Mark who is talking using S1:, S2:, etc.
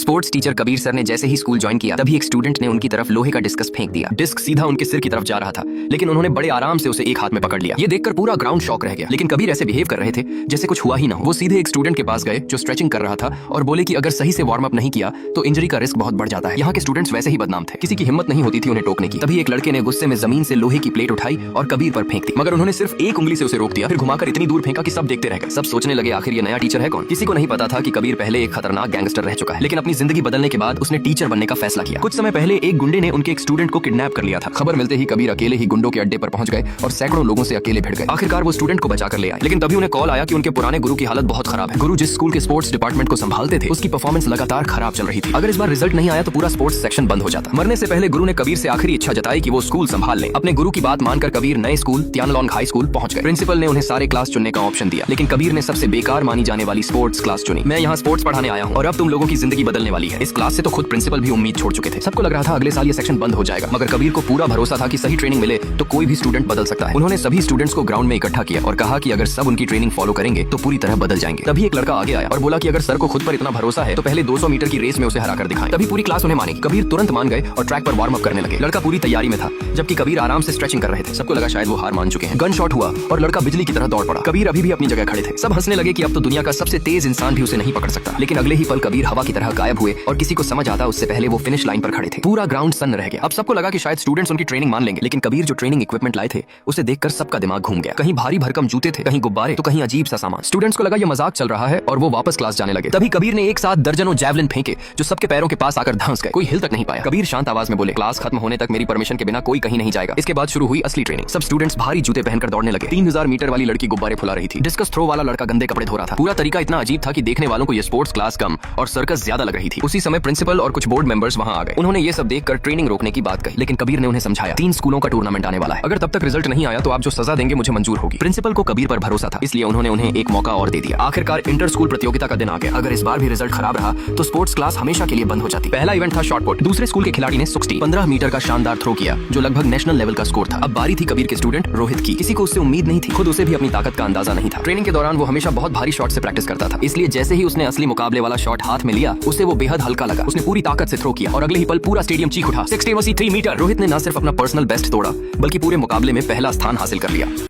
S1: Sports teacher Kabir sir ने जैसे ही school join किया तभी एक स्टूडेंट ने उनकी तरफ लोहे का डिस्कस फेंक दिया। डिस्क सीधा उनके सिर की तरफ जा रहा था, लेकिन उन्होंने बड़े आराम से उसे एक हाथ में पकड़ लिया। ये देखकर पूरा ग्राउंड शॉक रह गया, लेकिन कबीर ऐसे बिहेव कर रहे थे जैसे कुछ हुआ ही ना हो। वो सीधे एक स्टूडेंट के पास गए जो स्ट्रेचिंग कर रहा था और बोले कि अगर सही से वार्म अप नहीं किया तो इंजरी का रिस्क बहुत बढ़ जाता है। यहाँ के स्टूडेंट्स वैसे ही बदनाम थे, किसी की हिम्मत नहीं होती थी उन्हें टोकने की। तभी एक लड़के ने गुस्से में जमीन से लोहे की प्लेट उठाई और कबीर पर फेंक दी, मगर उन्होंने सिर्फ एक उंगली से उसे रोक दिया, फिर घुमाकर इतनी दूर फेंका कि सब देखते रह गए। सब सोचने लगे आखिर ये नया टीचर है कौन। किसी को नहीं पता था कि कबीर पहले एक खतरनाक गैंगस्टर रह चुका है, लेकिन अपनी जिंदगी बदलने के बाद उसने टीचर बनने का फैसला किया। कुछ समय पहले एक गुंडे ने उनके एक स्टूडेंट को किडनैप कर लिया था। खबर मिलते ही कबीर अकेले ही गुंडों के अड्डे पर पहुंच गए और सैकड़ों लोगों से अकेले भिड़ गए। आखिरकार वो स्टूडेंट को बचाकर ले आए, लेकिन तभी उन्हें कॉल आया कि उनके पुराने गुरु की हालत बहुत खराब है। गुरु जिस स्कूल के स्पोर्ट्स डिपार्टमेंट को संभालते थे उसकी परफॉर्मेंस लगातार खराब चल रही थी। अगर इस बार रिजल्ट नहीं आया तो पूरा स्पोर्ट्स सेक्शन बंद हो जाता। मरने से पहले गुरु ने कबीर से आखिरी इच्छा जताई कि वो स्कूल संभाल ले। अपने गुरु की बात मानकर कबीर नए स्कूल त्यानलोंग हाई स्कूल पहुंच गए। प्रिंसिपल ने उन्हें सारे क्लास चुनने का ऑप्शन दिया, लेकिन कबीर ने सबसे बेकार मानी जाने वाली स्पोर्ट्स क्लास चुनी। मैं यहाँ स्पोर्ट्स पढ़ाने आया हूँ और अब तुम लोगों की जिंदगी बदलने वाली है। इस क्लास से तो खुद प्रिंसिपल भी उम्मीद छोड़ चुके थे। सबको लग रहा था अगले साल ये सेक्शन बंद हो जाएगा, मगर कबीर को पूरा भरोसा था कि सही ट्रेनिंग मिले तो कोई भी स्टूडेंट बदल सकता है। उन्होंने सभी स्टूडेंट्स को ग्राउंड में इकट्ठा किया और कहा कि अगर सब उनकी ट्रेनिंग फॉलो करेंगे तो पूरी तरह बदल जाएंगे। तभी एक लड़का आगे आया और बोला कि अगर सर को खुद पर इतना भरोसा है तो पहले 200 मीटर की रेस में उसे हराकर दिखाएं। तभी पूरी क्लास उन्हें मानेगी। कबीर तुरंत मान गए और ट्रैक पर वार्म अप करने लगे। लड़का पूरी तैयारी में था, जबकि कबीर आराम से स्ट्रेचिंग कर रहे थे। सबको लगा शायद वो हार मान चुके हैं। गन शॉट हुआ और लड़का बिजली की तरह दौड़ पड़ा। कबीर अभी भी अपनी जगह खड़े थे। सब हंसने लगे कि अब तो दुनिया का सबसे तेज इंसान भी उसे नहीं पकड़ सकता। लेकिन अगले ही पल कबीर हवा की तरह गायब हुए और किसी को समझ आता उससे पहले वो फिनिश लाइन पर खड़े थे। पूरा ग्राउंड सन्न रह गया। अब सबको लगा कि शायद स्टूडेंट्स उनकी ट्रेनिंग मान लेंगे, लेकिन कबीर जो ट्रेनिंग इक्विपमेंट लाए थे उसे देखकर सबका दिमाग घूम गया। कहीं भारी भरकम जूते थे, कहीं गुब्बारे, तो कहीं अजीब सा सामान। स्टूडेंट्स को लगा ये मजाक चल रहा है और वो वापस क्लास जाने लगे। तभी कबीर ने एक साथ दर्जनों जैवलिन फेंके जो सबके पैरों के पास आकर धंस गए। कोई हिल तक नहीं पाया। कबीर शांत आवाज में बोले, क्लास खत्म होने तक मेरी परमिशन के बिना कोई कहीं नहीं जाएगा। इसके बाद शुरू हुई असली ट्रेनिंग। सब स्टूडेंट्स भारी जूते पहनकर दौड़ने लगे। 3000 मीटर वाली लड़की गुब्बारे फुला रही थी। डिस्कस थ्रो वाला लड़का गंदे कपड़े धो रहा था। पूरा तरीका इतना अजीब था कि देखने वालों को ये स्पोर्ट्स क्लास कम और सर्कस ज्यादा लग रही थी। उसी समय प्रिंसिपल और कुछ बोर्ड मेंबर्स वहां आ गए। उन्होंने ये सब देखकर ट्रेनिंग रोकने की बात कही, लेकिन कबीर ने उन्हें समझाया 3 स्कूलों का टूर्नामेंट आने वाला है। अगर तब तक रिजल्ट नहीं आया तो आप जो सजा देंगे मुझे मंजूर होगी। प्रिंसिपल को कबीर पर भरोसा था, इसलिए उन्होंने उन्हें एक मौका और दे दिया। आखिरकार इंटर स्कूल प्रतियोगिता का दिन आ गया। अगर इस बार भी रिजल्ट खराब रहा तो स्पोर्ट्स क्लास हमेशा के लिए बंद हो जाती। पहला इवेंट था शॉट पुट। दूसरे स्कूल के खिलाड़ी ने 15 मीटर का शानदार थ्रो किया जो लगभग नेशनल लेवल का स्कोर था। अब बारी थी कबीर के स्टूडेंट रोहित की। किसी को उससे उम्मीद नहीं थी, खुद उसे भी अपनी ताकत का अंदाजा नहीं था। ट्रेनिंग के दौरान वो हमेशा बहुत भारी शॉट से प्रैक्टिस करता था, इसलिए जैसे ही उसने असली मुकाबले वाला शॉट हाथ में लिया उसे वो बेहद हल्का लगा। उसने पूरी ताकत से थ्रो किया और अगले ही पल पूरा स्टेडियम चीख उठा। 63 मीटर। रोहित ने न सिर्फ अपना पर्सनल बेस्ट तोड़ा बल्कि पूरे मुकाबले में पहला स्थान हासिल कर लिया।